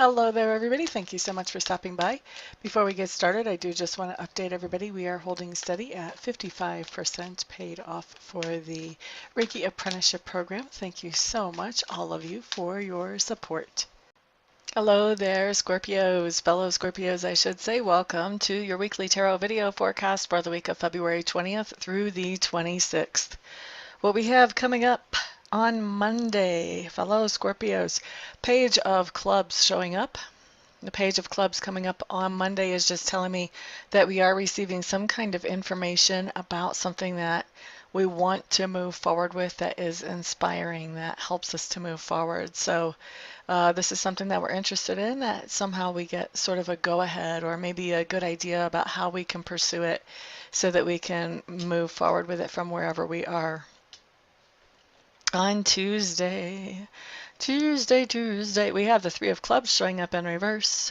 Hello there, everybody. Thank you so much for stopping by. Before we get started, I do just want to update everybody. We are holding steady at 55% paid off for the Reiki Apprenticeship Program. Thank you so much, all of you, for your support. Hello there, Scorpios, fellow Scorpios, I should say. Welcome to your weekly tarot video forecast for the week of February 20th through the 26th. What we have coming up on Monday, fellow Scorpios, Page of Clubs showing up. The Page of Clubs coming up on Monday is just telling me that we are receiving some kind of information about something that we want to move forward with, that is inspiring, that helps us to move forward. So this is something that we're interested in, that somehow we get sort of a go-ahead or maybe a good idea about how we can pursue it so that we can move forward with it from wherever we are. On Tuesday, we have the Three of Clubs showing up in reverse.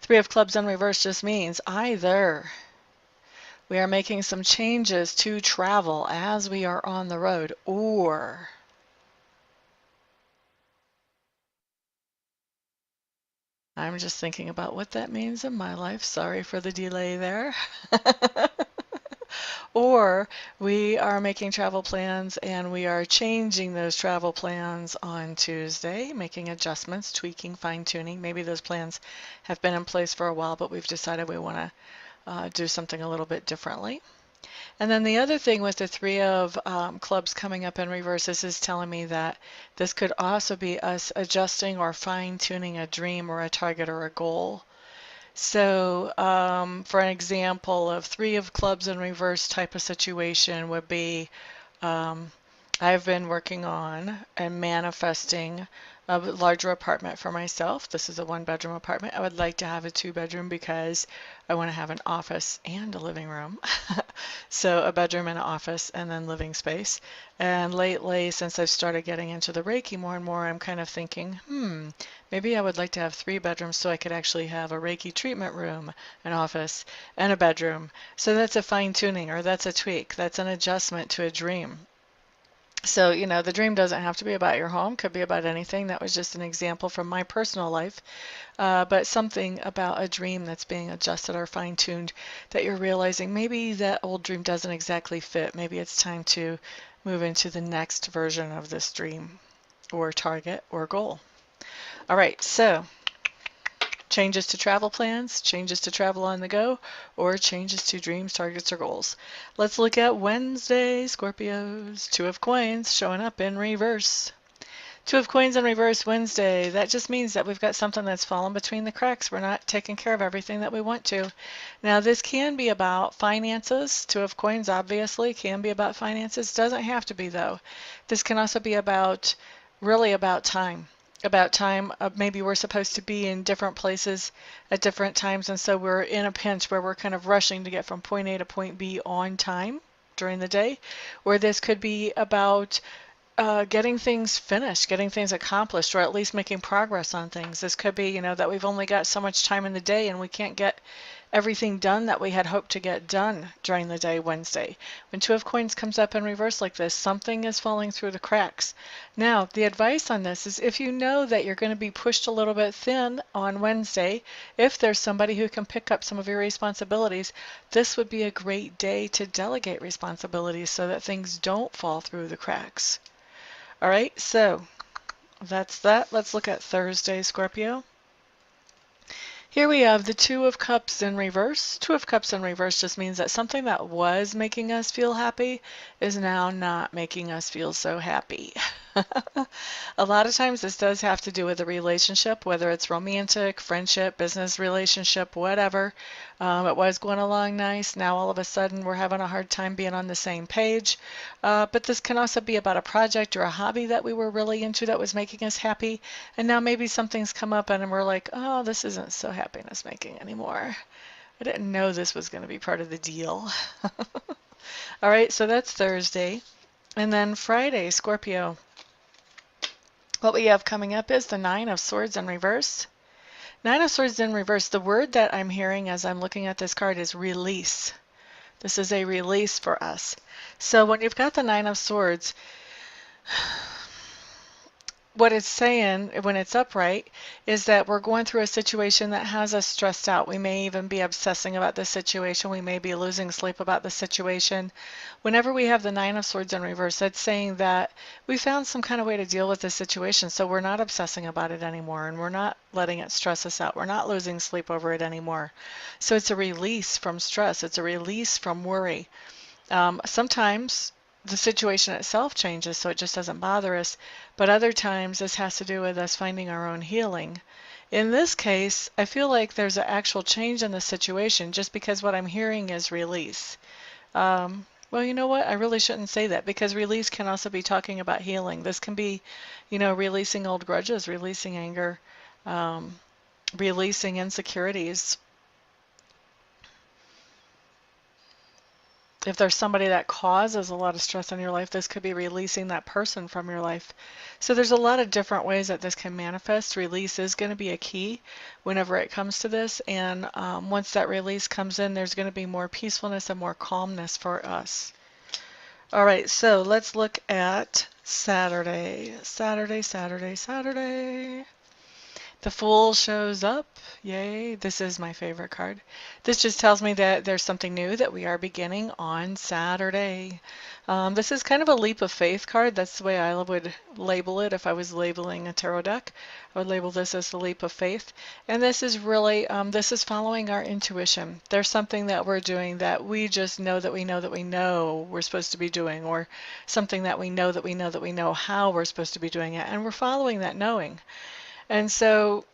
Three of Clubs in reverse just means either we are making some changes to travel as we are on the road, or I'm just thinking about what that means in my life. Sorry for the delay there. Or we are making travel plans and we are changing those travel plans on Tuesday, making adjustments, tweaking, fine-tuning. Maybe those plans have been in place for a while, but we've decided we want to do something a little bit differently. And then the other thing with the Three of Clubs coming up in reverse, this is telling me that this could also be us adjusting or fine-tuning a dream or a target or a goal. So for an example of Three of Clubs in reverse type of situation would be I've been working on and manifesting a larger apartment for myself. This is a one-bedroom apartment. I would like to have a two-bedroom because I want to have an office and a living room. So a bedroom and an office and then living space. And lately, since I've started getting into the Reiki more and more, I'm kind of thinking, maybe I would like to have 3 bedrooms so I could actually have a Reiki treatment room, an office, and a bedroom. So that's a fine-tuning, or that's a tweak. That's an adjustment to a dream. So, you know, the dream doesn't have to be about your home, could be about anything. That was just an example from my personal life. But something about a dream that's being adjusted or fine-tuned, that you're realizing maybe that old dream doesn't exactly fit. Maybe it's time to move into the next version of this dream or target or goal. All right, so changes to travel plans, changes to travel on the go, or changes to dreams, targets, or goals. Let's look at Wednesday, Scorpios. Two of Coins showing up in reverse. Two of Coins in reverse Wednesday. That just means that we've got something that's fallen between the cracks. We're not taking care of everything that we want to. Now, this can be about finances. Two of Coins obviously can be about finances. Doesn't have to be, though. This can also be about, really about time. About time. Maybe we're supposed to be in different places at different times, and so we're in a pinch where we're kind of rushing to get from point A to point B on time during the day. Or this could be about getting things finished, getting things accomplished, or at least making progress on things. This could be, you know, that we've only got so much time in the day and we can't get everything done that we had hoped to get done during the day Wednesday. When Two of Coins comes up in reverse like this, something is falling through the cracks. Now, the advice on this is if you know that you're going to be pushed a little bit thin on Wednesday, if there's somebody who can pick up some of your responsibilities, this would be a great day to delegate responsibilities so that things don't fall through the cracks. All right, so that's that. Let's look at Thursday, Scorpio. Here we have the Two of Cups in reverse. Two of Cups in reverse just means that something that was making us feel happy is now not making us feel so happy. A lot of times this does have to do with a relationship, whether it's romantic, friendship, business relationship, whatever. It was going along nice. Now all of a sudden we're having a hard time being on the same page. But this can also be about a project or a hobby that we were really into that was making us happy. And now maybe something's come up and we're like, oh, this isn't so happiness making anymore. I didn't know this was going to be part of the deal. All right, so that's Thursday. And then Friday, Scorpio. What we have coming up is the Nine of Swords in reverse. Nine of Swords in reverse. The word that I'm hearing as I'm looking at this card is release. This is a release for us. So when you've got the Nine of Swords, what it's saying when it's upright is that we're going through a situation that has us stressed out. We may even be obsessing about the situation. We may be losing sleep about the situation. Whenever we have the Nine of Swords in reverse, that's saying that we found some kind of way to deal with the situation, so we're not obsessing about it anymore, and we're not letting it stress us out. We're not losing sleep over it anymore. So it's a release from stress. It's a release from worry. Sometimes the situation itself changes, so it just doesn't bother us, but other times this has to do with us finding our own healing. In this case, I feel like there's an actual change in the situation just because what I'm hearing is release. Well, you know what? I really shouldn't say that because release can also be talking about healing. This can be, releasing old grudges, releasing anger, releasing insecurities. If there's somebody that causes a lot of stress in your life, this could be releasing that person from your life. So there's a lot of different ways that this can manifest. Release is going to be a key whenever it comes to this. And once that release comes in, there's going to be more peacefulness and more calmness for us. All right, so let's look at Saturday. Saturday. The Fool shows up. Yay, this is my favorite card. This just tells me that there's something new that we are beginning on Saturday. This is kind of a leap of faith card. That's the way I would label it if I was labeling a tarot deck. I would label this as the leap of faith. And this is really, this is following our intuition. There's something that we're doing that we just know that we know that we know we're supposed to be doing, or something that we know that we know that we know how we're supposed to be doing it. And we're following that knowing. And so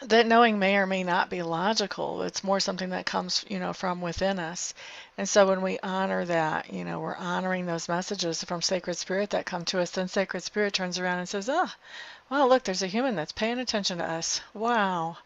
that knowing may or may not be logical. It's more something that comes, from within us. And so when we honor that, we're honoring those messages from Sacred Spirit that come to us, then Sacred Spirit turns around and says, oh, wow, look, there's a human that's paying attention to us. Wow.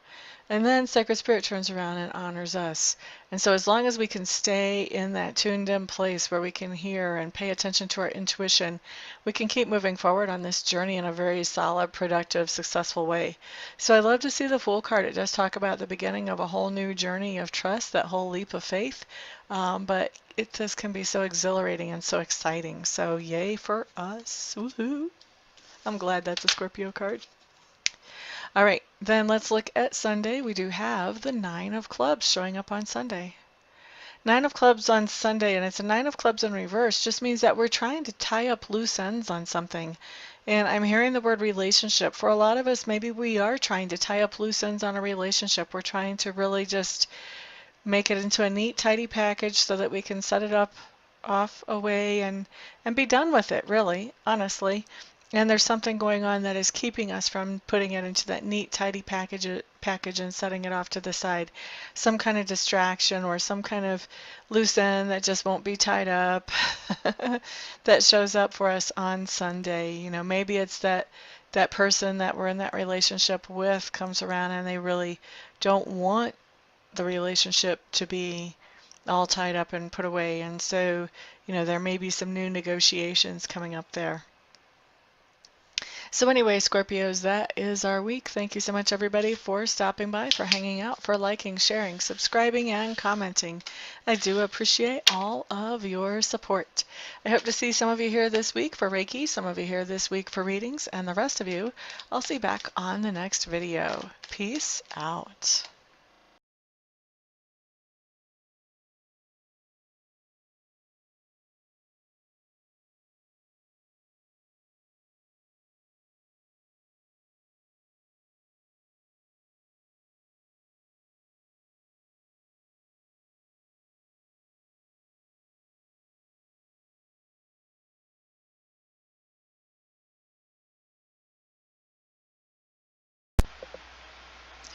And then Sacred Spirit turns around and honors us. And so as long as we can stay in that tuned in place where we can hear and pay attention to our intuition, we can keep moving forward on this journey in a very solid, productive, successful way. So I love to see the Fool card. It does talk about the beginning of a whole new journey of trust, that whole leap of faith. But it just can be so exhilarating and so exciting. So yay for us. Woohoo! I'm glad that's a Scorpio card. All right, then let's look at Sunday. We do have the Nine of Clubs showing up on Sunday. Nine of Clubs on Sunday, and it's a Nine of Clubs in reverse, just means that we're trying to tie up loose ends on something. And I'm hearing the word relationship. For a lot of us, maybe we are trying to tie up loose ends on a relationship. We're trying to really just make it into a neat, tidy package so that we can set it up off away and be done with it, really, honestly. And there's something going on that is keeping us from putting it into that neat, tidy package and setting it off to the side. Some kind of distraction or some kind of loose end that just won't be tied up that shows up for us on Sunday. Maybe it's that person that we're in that relationship with comes around and they really don't want the relationship to be all tied up and put away. And so, there may be some new negotiations coming up there. So anyway, Scorpios, that is our week. Thank you so much, everybody, for stopping by, for hanging out, for liking, sharing, subscribing, and commenting. I do appreciate all of your support. I hope to see some of you here this week for Reiki, some of you here this week for readings, and the rest of you, I'll see back on the next video. Peace out.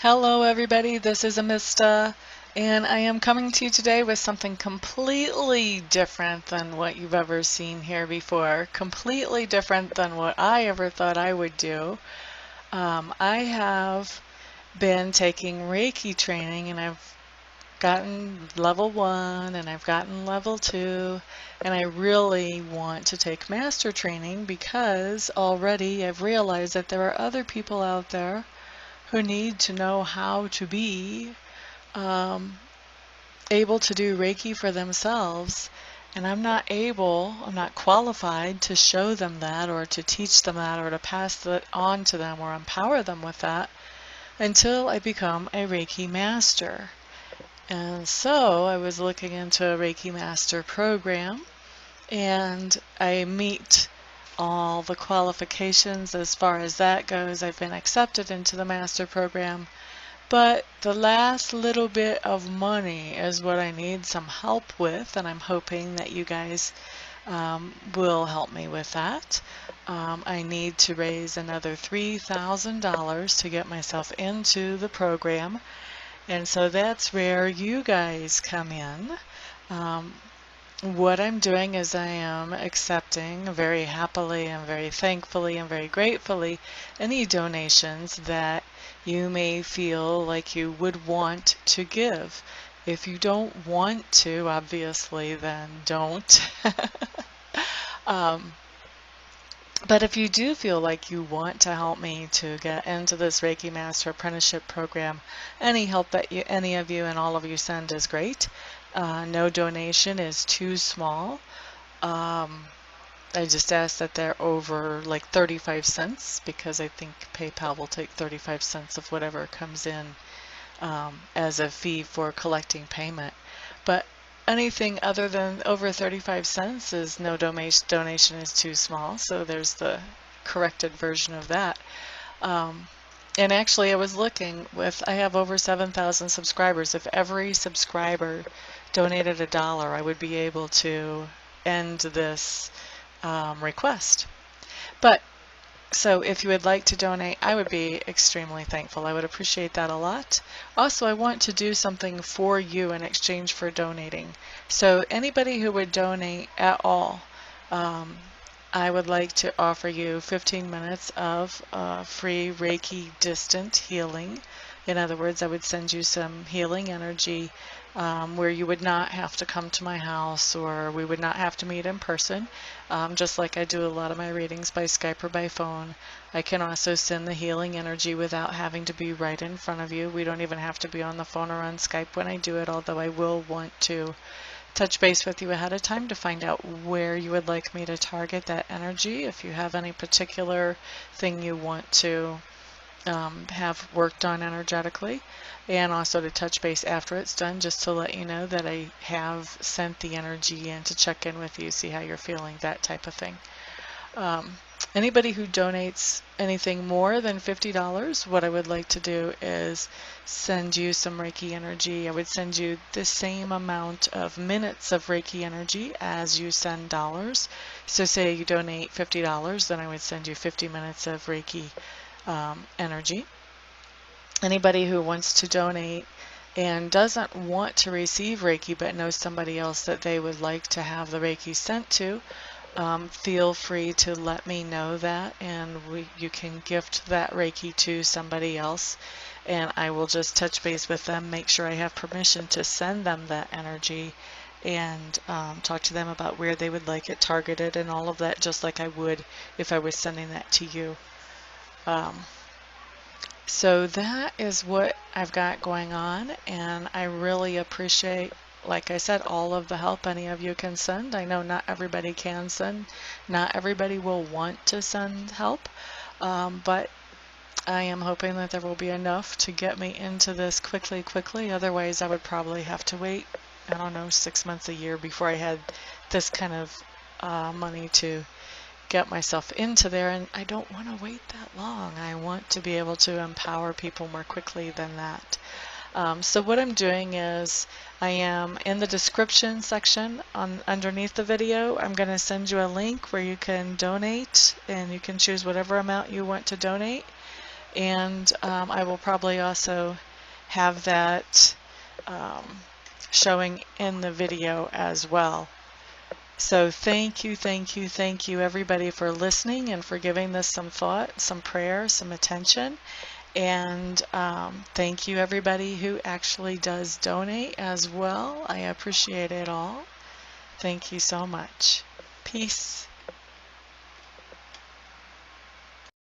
Hello everybody, this is Amista, and I am coming to you today with something completely different than what you've ever seen here before, completely different than what I ever thought I would do. I have been taking Reiki training, and I've gotten level 1 and I've gotten level 2, and I really want to take master training because already I've realized that there are other people out there who need to know how to be able to do Reiki for themselves. And I'm not qualified to show them that or to teach them that or to pass that on to them or empower them with that until I become a Reiki Master. And so I was looking into a Reiki Master program, and I meet all the qualifications as far as that goes. I've been accepted into the Master program, but the last little bit of money is what I need some help with, and I'm hoping that you guys will help me with that. I need to raise another $3,000 to get myself into the program, and so that's where you guys come in. What I'm doing is I am accepting very happily and very thankfully and very gratefully any donations that you may feel like you would want to give. If you don't want to, obviously, then don't. But if you do feel like you want to help me to get into this Reiki Master Apprenticeship Program, any help that any of you and all of you send is great. No donation is too small. I just ask that they're over like 35 cents because I think PayPal will take 35 cents of whatever comes in as a fee for collecting payment. But anything other than over 35 cents is no donation is too small. So there's the corrected version of that. And actually I was looking I have over 7,000 subscribers. If every subscriber donated $1, I would be able to end this request. But so if you would like to donate, I would be extremely thankful. I would appreciate that a lot. Also, I want to do something for you in exchange for donating. So anybody who would donate at all, I would like to offer you 15 minutes of free Reiki distant healing. In other words, I would send you some healing energy where you would not have to come to my house, or we would not have to meet in person, just like I do a lot of my readings by Skype or by phone. I can also send the healing energy without having to be right in front of you. We don't even have to be on the phone or on Skype when I do it, although I will want to touch base with you ahead of time to find out where you would like me to target that energy. If you have any particular thing you want to have worked on energetically, and also to touch base after it's done just to let you know that I have sent the energy in to check in with you, see how you're feeling, that type of thing. Anybody who donates anything more than $50, what I would like to do is send you some Reiki energy. I would send you the same amount of minutes of Reiki energy as you send dollars. So say you donate $50, then I would send you 50 minutes of Reiki energy. Anybody who wants to donate and doesn't want to receive Reiki but knows somebody else that they would like to have the Reiki sent to, feel free to let me know that, and you can gift that Reiki to somebody else, and I will just touch base with them, make sure I have permission to send them that energy, and talk to them about where they would like it targeted and all of that, just like I would if I was sending that to you. So that is what I've got going on, and I really appreciate, like I said, all of the help any of you can send. I know not everybody can send, not everybody will want to send help, but I am hoping that there will be enough to get me into this quickly. Otherwise I would probably have to wait, I don't know, 6 months, a year before I had this kind of money to get myself into there, and I don't want to wait that long. I want to be able to empower people more quickly than that. So what I'm doing is I am in the description section underneath the video. I'm going to send you a link where you can donate, and you can choose whatever amount you want to donate, and I will probably also have that showing in the video as well. So thank you everybody for listening and for giving this some thought, some prayer, some attention. And thank you everybody who actually does donate as well. I appreciate it all. Thank you so much. Peace.